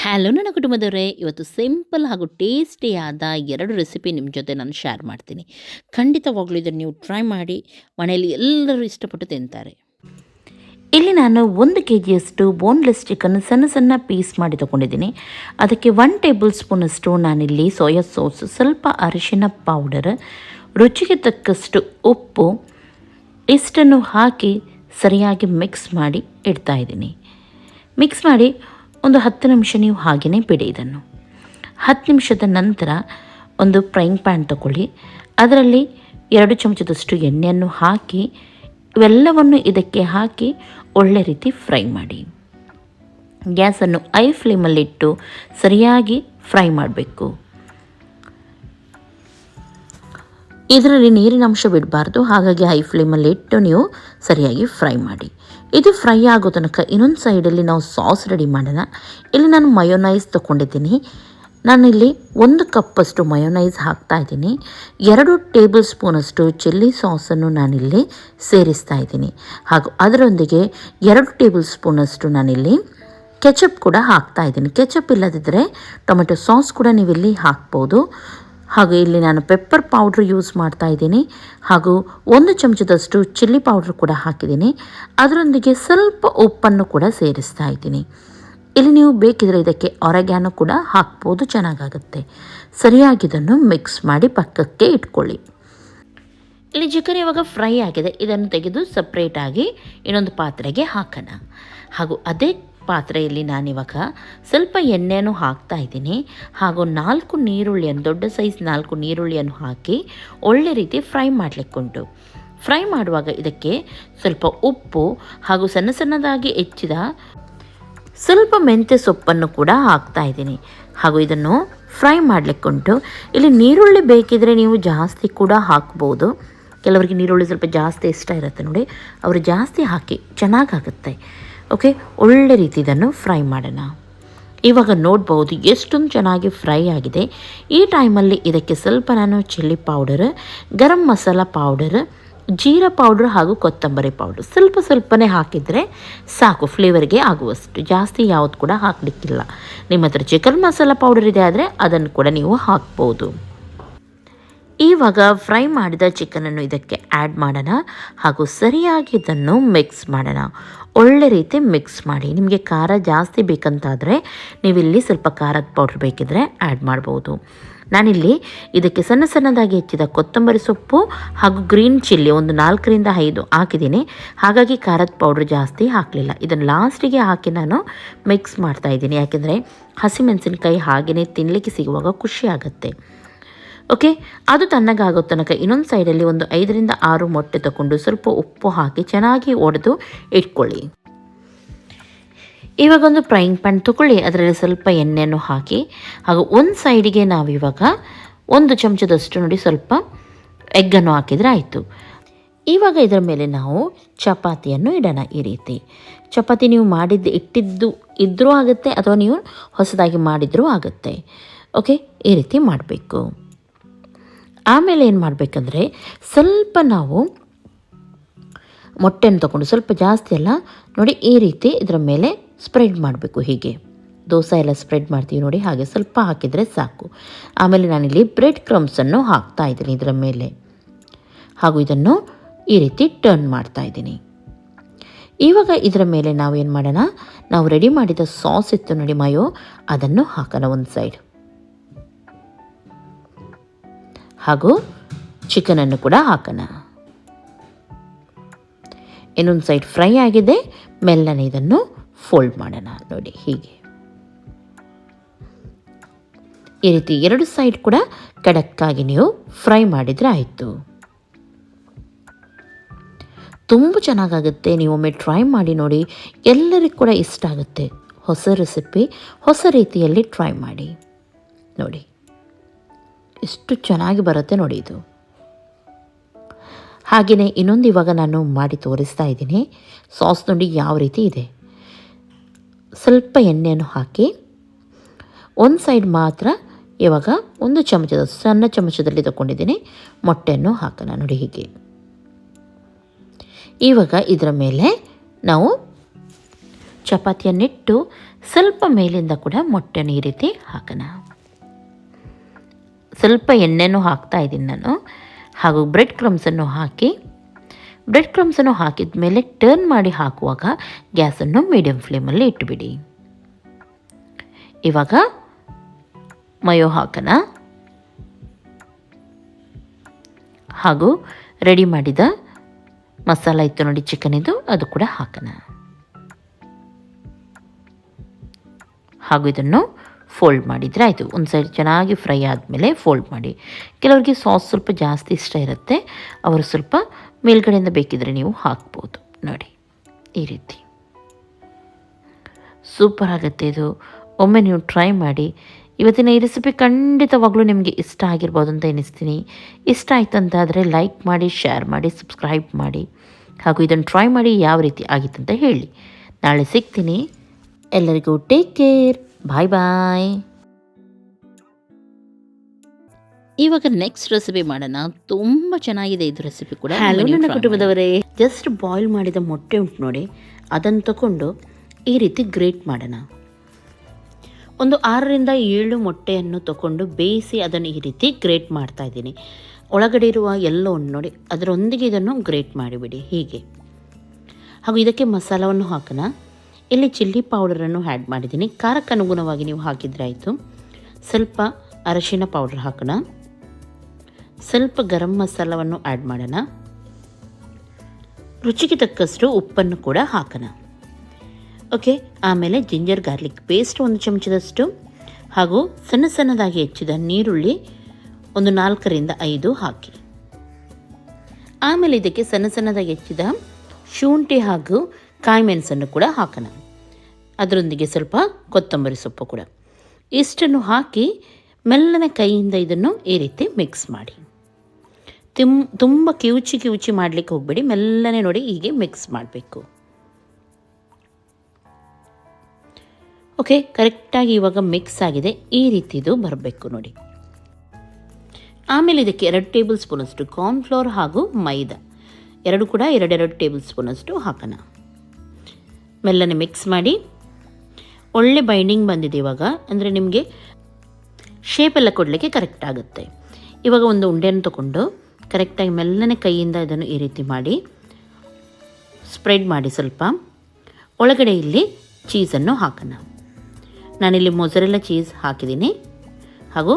Hello ನನ್ನ ಕುಟುಂಬದವರೇ, ಇವತ್ತು simple ಹಾಗೂ ಟೇಸ್ಟಿಯಾದ 2 ರೆಸಿಪಿ ನಿಮ್ಮ ಜೊತೆ ನಾನು ಶೇರ್ ಮಾಡ್ತೀನಿ. ಖಂಡಿತವಾಗ್ಲೂ ಇದನ್ನು ನೀವು ಟ್ರೈ ಮಾಡಿ. ಮನೆಯಲ್ಲಿ ಎಲ್ಲರೂ ಇಷ್ಟಪಟ್ಟು ತಿಂತಾರೆ. ಇಲ್ಲಿ ನಾನು 1 kgಯಷ್ಟು ಬೋನ್ಲೆಸ್ ಚಿಕನ್ ಸಣ್ಣ ಸಣ್ಣ ಪೀಸ್ ಮಾಡಿ ತೊಗೊಂಡಿದ್ದೀನಿ. ಅದಕ್ಕೆ 1 ಟೇಬಲ್ ಸ್ಪೂನಷ್ಟು ನಾನಿಲ್ಲಿ ಸೋಯಾ ಸಾಸ್, ಸ್ವಲ್ಪ ಅರಿಶಿನ ಪೌಡರ್, ರುಚಿಗೆ ತಕ್ಕಷ್ಟು ಉಪ್ಪು ಇಷ್ಟನ್ನು ಹಾಕಿ ಸರಿಯಾಗಿ ಮಿಕ್ಸ್ ಮಾಡಿ ಇಡ್ತಾ ಇದ್ದೀನಿ. ಮಿಕ್ಸ್ ಮಾಡಿ ಒಂದು 10 ನಿಮಿಷ ನೀವು ಹಾಗೆಯೇ ಬಿಡಿ. ಇದನ್ನು 10 ನಿಮಿಷದ ನಂತರ ಒಂದು ಫ್ರೈಯಿಂಗ್ ಪ್ಯಾನ್ ತಗೊಳ್ಳಿ. ಅದರಲ್ಲಿ 2 ಚಮಚದಷ್ಟು ಎಣ್ಣೆಯನ್ನು ಹಾಕಿ ಇವೆಲ್ಲವನ್ನು ಇದಕ್ಕೆ ಹಾಕಿ ಒಳ್ಳೆ ರೀತಿ ಫ್ರೈ ಮಾಡಿ. ಗ್ಯಾಸನ್ನು ಐ ಫ್ಲೇಮಲ್ಲಿಟ್ಟು ಸರಿಯಾಗಿ ಫ್ರೈ ಮಾಡಬೇಕು. ಇದರಲ್ಲಿ ನೀರಿನ ಅಂಶ ಬಿಡಬಾರ್ದು, ಹಾಗಾಗಿ ಹೈ ಫ್ಲೇಮಲ್ಲಿ ಇಟ್ಟು ನೀವು ಸರಿಯಾಗಿ ಫ್ರೈ ಮಾಡಿ. ಇದು ಫ್ರೈ ಆಗೋ ತನಕ ಇನ್ನೊಂದು ಸೈಡಲ್ಲಿ ನಾವು ಸಾಸ್ ರೆಡಿ ಮಾಡೋಣ. ಇಲ್ಲಿ ನಾನು ಮಯೋನೈಸ್ ತೊಗೊಂಡಿದ್ದೀನಿ. ನಾನಿಲ್ಲಿ 1 ಕಪ್ಪಷ್ಟು ಮಯೋನೈಸ್ ಹಾಕ್ತಾ ಇದ್ದೀನಿ. 2 ಟೇಬಲ್ ಸ್ಪೂನಷ್ಟು ಚಿಲ್ಲಿ ಸಾಸನ್ನು ನಾನಿಲ್ಲಿ ಸೇರಿಸ್ತಾ ಇದ್ದೀನಿ. ಹಾಗೂ ಅದರೊಂದಿಗೆ 2 ಟೇಬಲ್ ಸ್ಪೂನಷ್ಟು ನಾನಿಲ್ಲಿ ಕೆಚಪ್ ಕೂಡ ಹಾಕ್ತಾ ಇದ್ದೀನಿ. ಕೆಚಪ್ ಇಲ್ಲದಿದ್ದರೆ ಟೊಮೆಟೊ ಸಾಸ್ ಕೂಡ ನೀವಿಲ್ಲಿ ಹಾಕ್ಬೋದು. ಹಾಗೂ ಇಲ್ಲಿ ನಾನು ಪೆಪ್ಪರ್ ಪೌಡ್ರ್ ಯೂಸ್ ಮಾಡ್ತಾ ಇದ್ದೀನಿ. ಹಾಗೂ 1 ಚಮಚದಷ್ಟು ಚಿಲ್ಲಿ ಪೌಡ್ರ್ ಕೂಡ ಹಾಕಿದ್ದೀನಿ. ಅದರೊಂದಿಗೆ ಸ್ವಲ್ಪ ಉಪ್ಪನ್ನು ಕೂಡ ಸೇರಿಸ್ತಾ ಇದ್ದೀನಿ. ಇಲ್ಲಿ ನೀವು ಬೇಕಿದ್ರೆ ಇದಕ್ಕೆ ಆರೆಗ್ಯಾನೋ ಕೂಡ ಹಾಕ್ಬೋದು, ಚೆನ್ನಾಗಾಗುತ್ತೆ. ಸರಿಯಾಗಿ ಇದನ್ನು ಮಿಕ್ಸ್ ಮಾಡಿ ಪಕ್ಕಕ್ಕೆ ಇಟ್ಕೊಳ್ಳಿ. ಇಲ್ಲಿ ಚಿಕನ್ ಇವಾಗ ಫ್ರೈ ಆಗಿದೆ. ಇದನ್ನು ತೆಗೆದು ಸಪ್ರೇಟಾಗಿ ಇನ್ನೊಂದು ಪಾತ್ರೆಗೆ ಹಾಕೋಣ. ಹಾಗೂ ಅದೇ ಪಾತ್ರೆಯಲ್ಲಿ ನಾನಿವಾಗ ಸ್ವಲ್ಪ ಎಣ್ಣೆಯನ್ನು ಹಾಕ್ತಾ ಇದ್ದೀನಿ. ಹಾಗೂ 4 ನೀರುಳ್ಳಿಯನ್ನು, ದೊಡ್ಡ ಸೈಜ್ 4 ನೀರುಳ್ಳಿಯನ್ನು ಹಾಕಿ ಒಳ್ಳೆ ರೀತಿ ಫ್ರೈ ಮಾಡಲಿಕ್ಕುಂಟು. ಫ್ರೈ ಮಾಡುವಾಗ ಇದಕ್ಕೆ ಸ್ವಲ್ಪ ಉಪ್ಪು ಹಾಗೂ ಸಣ್ಣ ಸಣ್ಣದಾಗಿ ಹೆಚ್ಚಿದ ಸ್ವಲ್ಪ ಮೆಂತ್ಯ ಸೊಪ್ಪನ್ನು ಕೂಡ ಹಾಕ್ತಾ ಇದ್ದೀನಿ. ಹಾಗೂ ಇದನ್ನು ಫ್ರೈ ಮಾಡಲಿಕ್ಕುಂಟು. ಇಲ್ಲಿ ನೀರುಳ್ಳಿ ಬೇಕಿದ್ರೆ ನೀವು ಜಾಸ್ತಿ ಕೂಡ ಹಾಕ್ಬೋದು. ಕೆಲವರಿಗೆ ನೀರುಳ್ಳಿ ಸ್ವಲ್ಪ ಜಾಸ್ತಿ ಇಷ್ಟ ಇರುತ್ತೆ ನೋಡಿ, ಅವರು ಜಾಸ್ತಿ ಹಾಕಿ ಚೆನ್ನಾಗಾಗುತ್ತೆ. ಓಕೆ, ಒಳ್ಳೆ ರೀತಿ ಇದನ್ನು ಫ್ರೈ ಮಾಡೋಣ. ಇವಾಗ ನೋಡ್ಬೋದು ಎಷ್ಟೊಂದು ಚೆನ್ನಾಗಿ ಫ್ರೈ ಆಗಿದೆ. ಈ ಟೈಮಲ್ಲಿ ಇದಕ್ಕೆ ಸ್ವಲ್ಪ ನಾನು chilli powder, garam masala powder, jeera powder ಹಾಗೂ ಕೊತ್ತಂಬರಿ ಪೌಡ್ರ್ ಸ್ವಲ್ಪ ಸ್ವಲ್ಪನೇ ಹಾಕಿದರೆ ಸಾಕು, ಫ್ಲೇವರ್ಗೆ ಆಗುವಷ್ಟು. ಜಾಸ್ತಿ ಯಾವುದು ಕೂಡ ಹಾಕಲಿಕ್ಕಿಲ್ಲ. ನಿಮ್ಮ ಹತ್ರ ಚಿಕನ್ ಮಸಾಲ ಪೌಡರ್ ಇದೆ ಆದರೆ ಅದನ್ನು ಕೂಡ ನೀವು ಹಾಕ್ಬೋದು. ಇವಾಗ ಫ್ರೈ ಮಾಡಿದ ಚಿಕನನ್ನು ಇದಕ್ಕೆ ಆ್ಯಡ್ ಮಾಡೋಣ. ಹಾಗೂ ಸರಿಯಾಗಿ ಇದನ್ನು ಮಿಕ್ಸ್ ಮಾಡೋಣ. ಒಳ್ಳೆ ರೀತಿ ಮಿಕ್ಸ್ ಮಾಡಿ. ನಿಮಗೆ ಖಾರ ಜಾಸ್ತಿ ಬೇಕಂತಾದರೆ ನೀವಿಲ್ಲಿ ಸ್ವಲ್ಪ ಖಾರದ ಪೌಡ್ರ್ ಬೇಕಿದ್ರೆ ಆ್ಯಡ್ ಮಾಡ್ಬೋದು. ನಾನಿಲ್ಲಿ ಇದಕ್ಕೆ ಸಣ್ಣ ಸಣ್ಣದಾಗಿ ಹೆಚ್ಚಿದ ಕೊತ್ತಂಬರಿ ಸೊಪ್ಪು ಹಾಗೂ ಗ್ರೀನ್ ಚಿಲ್ಲಿ ಒಂದು 4ರಿಂದ 5 ಹಾಕಿದ್ದೀನಿ. ಹಾಗಾಗಿ ಖಾರದ ಪೌಡ್ರ್ ಜಾಸ್ತಿ ಹಾಕಲಿಲ್ಲ. ಇದನ್ನು ಲಾಸ್ಟಿಗೆ ಹಾಕಿ ನಾನು ಮಿಕ್ಸ್ ಮಾಡ್ತಾಯಿದ್ದೀನಿ. ಯಾಕೆಂದರೆ ಹಸಿಮೆಣಸಿನಕಾಯಿ ಹಾಗೆಯೇ ತಿನ್ನಲಿಕ್ಕೆ ಸಿಗುವಾಗ ಖುಷಿ ಆಗುತ್ತೆ. ಓಕೆ, ಅದು ತಣ್ಣಗಾಗೋ ತನಕ ಇನ್ನೊಂದು ಸೈಡಲ್ಲಿ ಒಂದು 5ರಿಂದ 6 ಮೊಟ್ಟೆ ತಗೊಂಡು ಸ್ವಲ್ಪ ಉಪ್ಪು ಹಾಕಿ ಚೆನ್ನಾಗಿ ಒಡೆದು ಇಟ್ಕೊಳ್ಳಿ. ಇವಾಗ ಒಂದು ಫ್ರೈಯಿಂಗ್ ಪ್ಯಾನ್ ತಗೊಳ್ಳಿ. ಅದರಲ್ಲಿ ಸ್ವಲ್ಪ ಎಣ್ಣೆಯನ್ನು ಹಾಕಿ ಹಾಗೂ ಒಂದು ಸೈಡಿಗೆ ನಾವಿವಾಗ 1 ಚಮಚದಷ್ಟು ನೋಡಿ ಸ್ವಲ್ಪ ಎಗ್ಗನ್ನು ಹಾಕಿದರೆ ಆಯಿತು. ಇವಾಗ ಇದರ ಮೇಲೆ ನಾವು ಚಪಾತಿಯನ್ನು ಇಡೋಣ. ಈ ರೀತಿ ಚಪಾತಿ ನೀವು ಇಟ್ಟಿದ್ದು ಇದ್ದರೂ ಆಗುತ್ತೆ, ಅಥವಾ ನೀವು ಹೊಸದಾಗಿ ಮಾಡಿದರೂ ಆಗುತ್ತೆ. ಓಕೆ, ಈ ರೀತಿ ಮಾಡಬೇಕು. ಆಮೇಲೆ ಏನು ಮಾಡಬೇಕಂದ್ರೆ ಸ್ವಲ್ಪ ನಾವು ಮೊಟ್ಟೆಯನ್ನು ತಗೊಂಡು ಸ್ವಲ್ಪ ಜಾಸ್ತಿ ಎಲ್ಲ ನೋಡಿ ಈ ರೀತಿ ಇದರ ಮೇಲೆ ಸ್ಪ್ರೆಡ್ ಮಾಡಬೇಕು. ಹೀಗೆ ದೋಸೆ ಎಲ್ಲ ಸ್ಪ್ರೆಡ್ ಮಾಡ್ತೀವಿ ನೋಡಿ, ಹಾಗೆ ಸ್ವಲ್ಪ ಹಾಕಿದರೆ ಸಾಕು. ಆಮೇಲೆ ನಾನಿಲ್ಲಿ ಬ್ರೆಡ್ ಕ್ರಮ್ಸನ್ನು ಹಾಕ್ತಾ ಇದ್ದೀನಿ ಇದರ ಮೇಲೆ. ಹಾಗೂ ಇದನ್ನು ಈ ರೀತಿ ಟರ್ನ್ ಮಾಡ್ತಾ ಇದ್ದೀನಿ. ಇವಾಗ ಇದರ ಮೇಲೆ ನಾವು ಏನು ಮಾಡೋಣ, ನಾವು ರೆಡಿ ಮಾಡಿದ ಸಾಸ್ ಇತ್ತು ನೋಡಿ ಮಯೋ, ಅದನ್ನು ಹಾಕೋಣ ಒಂದು ಸೈಡ್. ಹಾಗೂ ಚಿಕನನ್ನು ಕೂಡ ಹಾಕೋಣ. ಇನ್ನೊಂದು ಸೈಡ್ ಫ್ರೈ ಆಗಿದೆ. ಮೆಲ್ಲನೆ ಇದನ್ನು ಫೋಲ್ಡ್ ಮಾಡೋಣ ನೋಡಿ ಹೀಗೆ. ಈ ರೀತಿ 2 ಸೈಡ್ ಕೂಡ ಖಡಕ್ಕಾಗಿ ನೀವು ಫ್ರೈ ಮಾಡಿದರೆ ಆಯಿತು. ತುಂಬ ಚೆನ್ನಾಗಾಗುತ್ತೆ. ನೀವು ಒಮ್ಮೆ ಟ್ರೈ ಮಾಡಿ ನೋಡಿ, ಎಲ್ಲರಿಗೂ ಕೂಡ ಇಷ್ಟ ಆಗುತ್ತೆ. ಹೊಸ ರೆಸಿಪಿ, ಹೊಸ ರೀತಿಯಲ್ಲಿ ಟ್ರೈ ಮಾಡಿ ನೋಡಿ, ಎಷ್ಟು ಚೆನ್ನಾಗಿ ಬರುತ್ತೆ ನೋಡಿ ಇದು. ಹಾಗೆಯೇ ಇನ್ನೊಂದು ಇವಾಗ ನಾನು ಮಾಡಿ ತೋರಿಸ್ತಾ ಇದ್ದೀನಿ. ಸಾಸ್ ನೋಡಿ ಯಾವ ರೀತಿ ಇದೆ. ಸ್ವಲ್ಪ ಎಣ್ಣೆಯನ್ನು ಹಾಕಿ ಒಂದು ಸೈಡ್ ಮಾತ್ರ ಇವಾಗ 1 ಚಮಚದ ಸಣ್ಣ ಚಮಚದಲ್ಲಿ ತಗೊಂಡಿದ್ದೀನಿ. ಮೊಟ್ಟೆಯನ್ನು ಹಾಕೋಣ ನೋಡಿ ಹೀಗೆ. ಇವಾಗ ಇದರ ಮೇಲೆ ನಾವು ಚಪಾತಿಯನ್ನಿಟ್ಟು ಸ್ವಲ್ಪ ಮೇಲಿಂದ ಕೂಡ ಮೊಟ್ಟೆನ ಈ ರೀತಿ ಹಾಕೋಣ. ಸ್ವಲ್ಪ ಎಣ್ಣೆನೂ ಹಾಕ್ತಾ ಇದ್ದೀನಿ ನಾನು. ಹಾಗೂ ಬ್ರೆಡ್ ಕ್ರಮ್ಸನ್ನು ಹಾಕಿದ ಮೇಲೆ ಟರ್ನ್ ಮಾಡಿ ಹಾಕುವಾಗ ಗ್ಯಾಸನ್ನು ಮೀಡಿಯಮ್ ಫ್ಲೇಮಲ್ಲಿ ಇಟ್ಟುಬಿಡಿ. ಇವಾಗ ಮಯೋ ಹಾಕೋಣ. ಹಾಗೂ ರೆಡಿ ಮಾಡಿದ ಮಸಾಲ ಇತ್ತು ನೋಡಿ ಚಿಕನ್ ಇದು, ಅದು ಕೂಡ ಹಾಕೋಣ. ಹಾಗೂ ಇದನ್ನು ಫೋಲ್ಡ್ ಮಾಡಿದರೆ ಆಯಿತು. ಒಂದು ಸೈಡ್ ಚೆನ್ನಾಗಿ ಫ್ರೈ ಆದಮೇಲೆ ಫೋಲ್ಡ್ ಮಾಡಿ. ಕೆಲವರಿಗೆ ಸಾಸ್ ಸ್ವಲ್ಪ ಜಾಸ್ತಿ ಇಷ್ಟ ಇರುತ್ತೆ, ಅವರು ಸ್ವಲ್ಪ ಮೇಲ್ಗಡೆಯಿಂದ ಬೇಕಿದ್ರೆ ನೀವು ಹಾಕ್ಬೋದು. ನೋಡಿ ಈ ರೀತಿ ಸೂಪರ್ ಆಗುತ್ತೆ ಇದು. ಒಮ್ಮೆ ನೀವು ಟ್ರೈ ಮಾಡಿ. ಇವತ್ತಿನ ಈ ರೆಸಿಪಿ ಖಂಡಿತವಾಗ್ಲೂ ನಿಮಗೆ ಇಷ್ಟ ಆಗಿರ್ಬೋದು ಅಂತ ಎನಿಸ್ತೀನಿ. ಇಷ್ಟ ಆಯ್ತು ಅಂತಾದರೆ ಲೈಕ್ ಮಾಡಿ, ಶೇರ್ ಮಾಡಿ, ಸಬ್ಸ್ಕ್ರೈಬ್ ಮಾಡಿ. ಹಾಗೂ ಇದನ್ನು ಟ್ರೈ ಮಾಡಿ ಯಾವ ರೀತಿ ಆಗಿತ್ತು ಅಂತ ಹೇಳಿ. ನಾಳೆ ಸಿಗ್ತೀನಿ. ಎಲ್ಲರಿಗೂ ಟೇಕ್ ಕೇರ್. ಬಾಯ್ ಬಾಯ್. ಇವಾಗ ನೆಕ್ಸ್ಟ್ ರೆಸಿಪಿ ಮಾಡೋಣ. ತುಂಬ ಚೆನ್ನಾಗಿದೆ ಇದು ರೆಸಿಪಿ ಕೂಡ. ಹಲೋ ನನ್ನ ಕುಟುಂಬದವರೇ, ಜಸ್ಟ್ ಬಾಯ್ಲ್ ಮಾಡಿದ ಮೊಟ್ಟೆ ಉಂಟು ನೋಡಿ, ಅದನ್ನು ತಗೊಂಡು ಈ ರೀತಿ ಗ್ರೇಟ್ ಮಾಡೋಣ. ಒಂದು 6ರಿಂದ 7 ಮೊಟ್ಟೆಯನ್ನು ತಗೊಂಡು ಬೇಯಿಸಿ ಅದನ್ನು ಈ ರೀತಿ ಗ್ರೇಟ್ ಮಾಡ್ತಾ ಇದ್ದೀನಿ. ಒಳಗಡೆ ಇರುವ ಎಲ್ಲವನ್ನು ನೋಡಿ ಅದರೊಂದಿಗೆ ಇದನ್ನು ಗ್ರೇಟ್ ಮಾಡಿಬಿಡಿ ಹೀಗೆ. ಹಾಗೂ ಇದಕ್ಕೆ ಮಸಾಲವನ್ನು ಹಾಕೋಣ. ಇಲ್ಲಿ ಚಿಲ್ಲಿ ಪೌಡರನ್ನು ಆ್ಯಡ್ ಮಾಡಿದ್ದೀನಿ. ಖಾರಕ್ಕೆ ಅನುಗುಣವಾಗಿ ನೀವು ಹಾಕಿದರೆ ಆಯಿತು. ಸ್ವಲ್ಪ ಅರಶಿನ ಪೌಡರ್ ಹಾಕೋಣ. ಸ್ವಲ್ಪ ಗರಂ ಮಸಾಲವನ್ನು ಆ್ಯಡ್ ಮಾಡೋಣ. ರುಚಿಗೆ ತಕ್ಕಷ್ಟು ಉಪ್ಪನ್ನು ಕೂಡ ಹಾಕೋಣ. ಓಕೆ, ಆಮೇಲೆ ಜಿಂಜರ್ ಗಾರ್ಲಿಕ್ ಪೇಸ್ಟ್ 1 ಚಮಚದಷ್ಟು, ಹಾಗೂ ಸಣ್ಣದಾಗಿ ಹೆಚ್ಚಿದ ನೀರುಳ್ಳಿ ಒಂದು 4ರಿಂದ 5 ಹಾಕಿ. ಆಮೇಲೆ ಇದಕ್ಕೆ ಸಣ್ಣದಾಗಿ ಹೆಚ್ಚಿದ ಶುಂಠಿ ಹಾಗೂ ಕಾಯಿ ಮೆಣಸನ್ನು ಕೂಡ ಹಾಕೋಣ. ಅದರೊಂದಿಗೆ ಸ್ವಲ್ಪ ಕೊತ್ತಂಬರಿ ಸೊಪ್ಪು ಕೂಡ. ಇಷ್ಟನ್ನು ಹಾಕಿ ಮೆಲ್ಲನೆ ಕೈಯಿಂದ ಇದನ್ನು ಈ ರೀತಿ ಮಿಕ್ಸ್ ಮಾಡಿ. ತುಂಬ ಕಿವುಚಿ ಮಾಡಲಿಕ್ಕೆ ಹೋಗಬೇಡಿ, ಮೆಲ್ಲನೆ ನೋಡಿ ಹೀಗೆ ಮಿಕ್ಸ್ ಮಾಡಬೇಕು. ಓಕೆ, ಕರೆಕ್ಟಾಗಿ ಇವಾಗ ಮಿಕ್ಸ್ ಆಗಿದೆ. ಈ ರೀತಿದು ಬರಬೇಕು ನೋಡಿ. ಆಮೇಲೆ ಇದಕ್ಕೆ 2 ಟೇಬಲ್ ಸ್ಪೂನಷ್ಟು ಕಾರ್ನ್ಫ್ಲೋರ್ ಹಾಗೂ ಮೈದಾ ಎರಡು ಕೂಡ 2 ಟೇಬಲ್ ಸ್ಪೂನಷ್ಟು ಹಾಕೋಣ. ಮೆಲ್ಲನೆ ಮಿಕ್ಸ್ ಮಾಡಿ. ಒಳ್ಳೆ ಬೈಂಡಿಂಗ್ ಬಂದಿದೆ ಇವಾಗ, ಅಂದರೆ ನಿಮಗೆ ಶೇಪೆಲ್ಲ ಕೊಡಲಿಕ್ಕೆ ಕರೆಕ್ಟ್ ಆಗುತ್ತೆ. ಇವಾಗ ಒಂದು ಉಂಡೆಯನ್ನು ತಗೊಂಡು ಕರೆಕ್ಟಾಗಿ ಮೆಲ್ಲನೆ ಕೈಯಿಂದ ಇದನ್ನು ಈ ರೀತಿ ಮಾಡಿ ಸ್ಪ್ರೆಡ್ ಮಾಡಿ. ಸ್ವಲ್ಪ ಒಳಗಡೆ ಇಲ್ಲಿ ಚೀಸನ್ನು ಹಾಕೋಣ. ನಾನಿಲ್ಲಿ ಮೊಸರೆಲ್ಲ ಚೀಸ್ ಹಾಕಿದ್ದೀನಿ. ಹಾಗೂ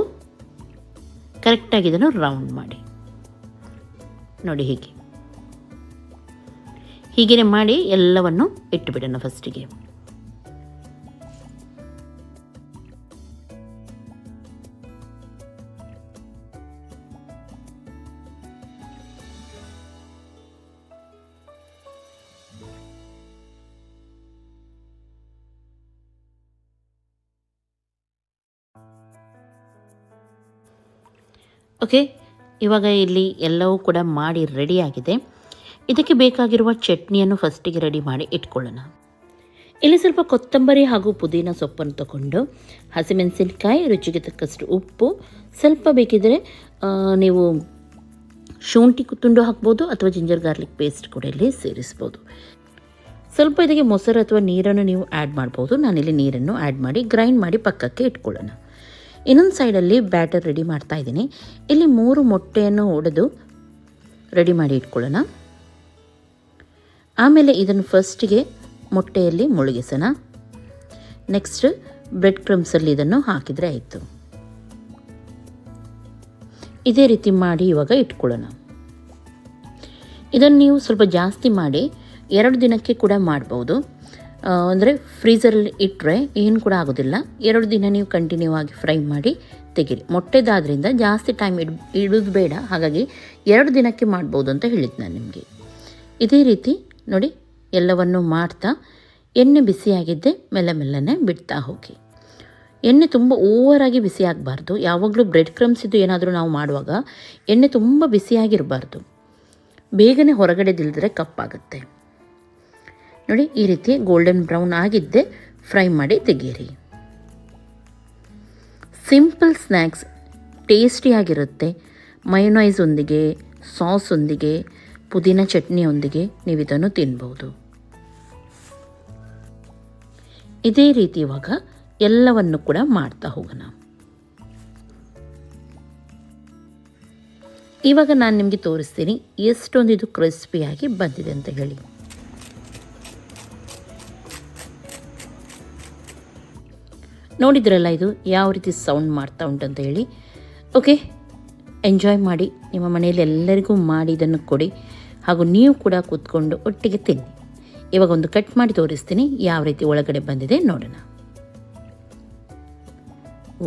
ಕರೆಕ್ಟಾಗಿ ಇದನ್ನು ರೌಂಡ್ ಮಾಡಿ ನೋಡಿ ಹೀಗೆ ಮಾಡಿ ಎಲ್ಲವನ್ನು ಇಟ್ಟುಬಿಡೋಣ ಫಸ್ಟಿಗೆ. ಓಕೆ, ಇವಾಗ ಇಲ್ಲಿ ಎಲ್ಲವೂ ಕೂಡ ಮಾಡಿ ರೆಡಿಯಾಗಿದೆ. ಇದಕ್ಕೆ ಬೇಕಾಗಿರುವ ಚಟ್ನಿಯನ್ನು ಫಸ್ಟಿಗೆ ರೆಡಿ ಮಾಡಿ ಇಟ್ಕೊಳ್ಳೋಣ. ಇಲ್ಲಿ ಸ್ವಲ್ಪ ಕೊತ್ತಂಬರಿ ಹಾಗೂ ಪುದೀನ ಸೊಪ್ಪನ್ನು ತಗೊಂಡು ಹಸಿಮೆಣಸಿನಕಾಯಿ, ರುಚಿಗೆ ತಕ್ಕಷ್ಟು ಉಪ್ಪು, ಸ್ವಲ್ಪ ಬೇಕಿದ್ದರೆ ನೀವು ಶುಂಠಿ ತುಂಡು ಹಾಕ್ಬೋದು ಅಥವಾ ಜಿಂಜರ್ ಗಾರ್ಲಿಕ್ ಪೇಸ್ಟ್ ಕೂಡ ಇಲ್ಲಿ ಸೇರಿಸ್ಬೋದು. ಸ್ವಲ್ಪ ಇದಕ್ಕೆ ಮೊಸರು ಅಥವಾ ನೀರನ್ನು ನೀವು ಆ್ಯಡ್ ಮಾಡ್ಬೋದು. ನಾನಿಲ್ಲಿ ನೀರನ್ನು ಆ್ಯಡ್ ಮಾಡಿ ಗ್ರೈಂಡ್ ಮಾಡಿ ಪಕ್ಕಕ್ಕೆ ಇಟ್ಕೊಳ್ಳೋಣ. ಇನ್ನೊಂದು ಸೈಡಲ್ಲಿ ಬ್ಯಾಟರ್ ರೆಡಿ ಮಾಡ್ತಾ ಇದ್ದೀನಿ. ಇಲ್ಲಿ 3 ಮೊಟ್ಟೆಯನ್ನು ಒಡೆದು ರೆಡಿ ಮಾಡಿ ಇಟ್ಕೊಳ್ಳೋಣ. ಆಮೇಲೆ ಇದನ್ನು ಫಸ್ಟಿಗೆ ಮೊಟ್ಟೆಯಲ್ಲಿ ಮುಳುಗಿಸೋಣ. ನೆಕ್ಸ್ಟ್ ಬ್ರೆಡ್ ಕ್ರಮ್ಸಲ್ಲಿ ಇದನ್ನು ಹಾಕಿದರೆ ಆಯಿತು. ಇದೇ ರೀತಿ ಮಾಡಿ ಇವಾಗ ಇಟ್ಕೊಳ್ಳೋಣ. ಇದನ್ನು ನೀವು ಸ್ವಲ್ಪ ಜಾಸ್ತಿ ಮಾಡಿ 2 ದಿನಕ್ಕೆ ಕೂಡ ಮಾಡ್ಬೋದು. ಅಂದರೆ ಫ್ರೀಝರಲ್ಲಿ ಇಟ್ಟರೆ ಏನು ಕೂಡ ಆಗೋದಿಲ್ಲ. 2 ದಿನ ನೀವು ಕಂಟಿನ್ಯೂ ಆಗಿ ಫ್ರೈ ಮಾಡಿ ತೆಗೀರಿ. ಮೊಟ್ಟೆದಾದ್ರಿಂದ ಜಾಸ್ತಿ ಟೈಮ್ ಇಡೋದು ಬೇಡ, ಹಾಗಾಗಿ 2 ದಿನಕ್ಕೆ ಮಾಡ್ಬೋದು ಅಂತ ಹೇಳಿದ್ದು ನಾನು ನಿಮಗೆ. ಇದೇ ರೀತಿ ನೋಡಿ ಎಲ್ಲವನ್ನು ಮಾಡ್ತಾ ಎಣ್ಣೆ ಬಿಸಿಯಾಗಿದ್ದೆ ಮೆಲ್ಲನೆ ಬಿಡ್ತಾ ಹೋಗಿ. ಎಣ್ಣೆ ತುಂಬ ಓವರಾಗಿ ಬಿಸಿ ಆಗಬಾರ್ದು. ಯಾವಾಗಲೂ ಬ್ರೆಡ್ ಕ್ರಮ್ಸ್ ಇದು ಏನಾದರೂ ನಾವು ಮಾಡುವಾಗ ಎಣ್ಣೆ ತುಂಬ ಬಿಸಿಯಾಗಿರಬಾರ್ದು, ಬೇಗನೆ ಹೊರಗಡೆ ದಿಲ್ದರೆ ಕಪ್ಪಾಗುತ್ತೆ. ನೋಡಿ ಈ ರೀತಿ ಗೋಲ್ಡನ್ ಬ್ರೌನ್ ಆಗಿದ್ದೆ ಫ್ರೈ ಮಾಡಿ ತೆಗೀರಿ. ಸಿಂಪಲ್ ಸ್ನ್ಯಾಕ್ಸ್, ಟೇಸ್ಟಿಯಾಗಿರುತ್ತೆ. ಮಯೋನೈಸ್ ಒಂದಿಗೆ, ಸಾಸ್ ಒಂದಿಗೆ, ಪುದೀನ ಚಟ್ನಿಯೊಂದಿಗೆ ನೀವು ಇದನ್ನು ತಿನ್ಬೋದು. ಇದೇ ರೀತಿ ಇವಾಗ ಎಲ್ಲವನ್ನು ಕೂಡ ಮಾಡ್ತಾ ಹೋಗೋಣ. ಇವಾಗ ನಾನು ನಿಮಗೆ ತೋರಿಸ್ತೀನಿ ಎಷ್ಟೊಂದು ಇದು ಕ್ರಿಸ್ಪಿಯಾಗಿ ಬಂದಿದೆ ಅಂತ ಹೇಳಿ. ನೋಡಿದ್ರಲ್ಲ ಇದು ಯಾವ ರೀತಿ ಸೌಂಡ್ ಮಾಡ್ತಾ ಉಂಟಂತ ಹೇಳಿ. ಓಕೆ, ಎಂಜಾಯ್ ಮಾಡಿ, ನಿಮ್ಮ ಮನೆಯಲ್ಲಿ ಎಲ್ಲರಿಗೂ ಮಾಡಿ ಇದನ್ನು ಕೊಡಿ, ಹಾಗೂ ನೀವು ಕೂಡ ಕೂತ್ಕೊಂಡು ಒಟ್ಟಿಗೆ ತಿನ್ನಿ. ಇವಾಗ ಒಂದು ಕಟ್ ಮಾಡಿ ತೋರಿಸ್ತೀನಿ ಯಾವ ರೀತಿ ಒಳಗಡೆ ಬಂದಿದೆ ನೋಡೋಣ.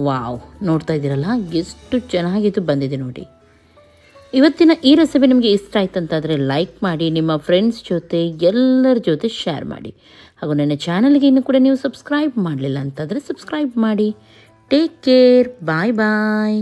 ವಾವ್, ನೋಡ್ತಾ ಇದ್ದೀರಲ್ಲ ಎಷ್ಟು ಚೆನ್ನಾಗಿದ್ದು ಬಂದಿದೆ ನೋಡಿ. ಇವತ್ತಿನ ಈ ರೆಸಿಪಿ ನಿಮಗೆ ಇಷ್ಟ ಆಯ್ತಂತಾದರೆ ಲೈಕ್ ಮಾಡಿ, ನಿಮ್ಮ ಫ್ರೆಂಡ್ಸ್ ಜೊತೆ ಎಲ್ಲರ ಜೊತೆ ಶೇರ್ ಮಾಡಿ, ಹಾಗೂ ನನ್ನ ಚಾನಲ್ಗೆ ಇನ್ನೂ ಕೂಡ ನೀವು ಸಬ್ಸ್ಕ್ರೈಬ್ ಮಾಡಲಿಲ್ಲ ಅಂತಂದರೆ ಸಬ್ಸ್ಕ್ರೈಬ್ ಮಾಡಿ. ಟೇಕ್ ಕೇರ್, ಬಾಯ್ ಬಾಯ್.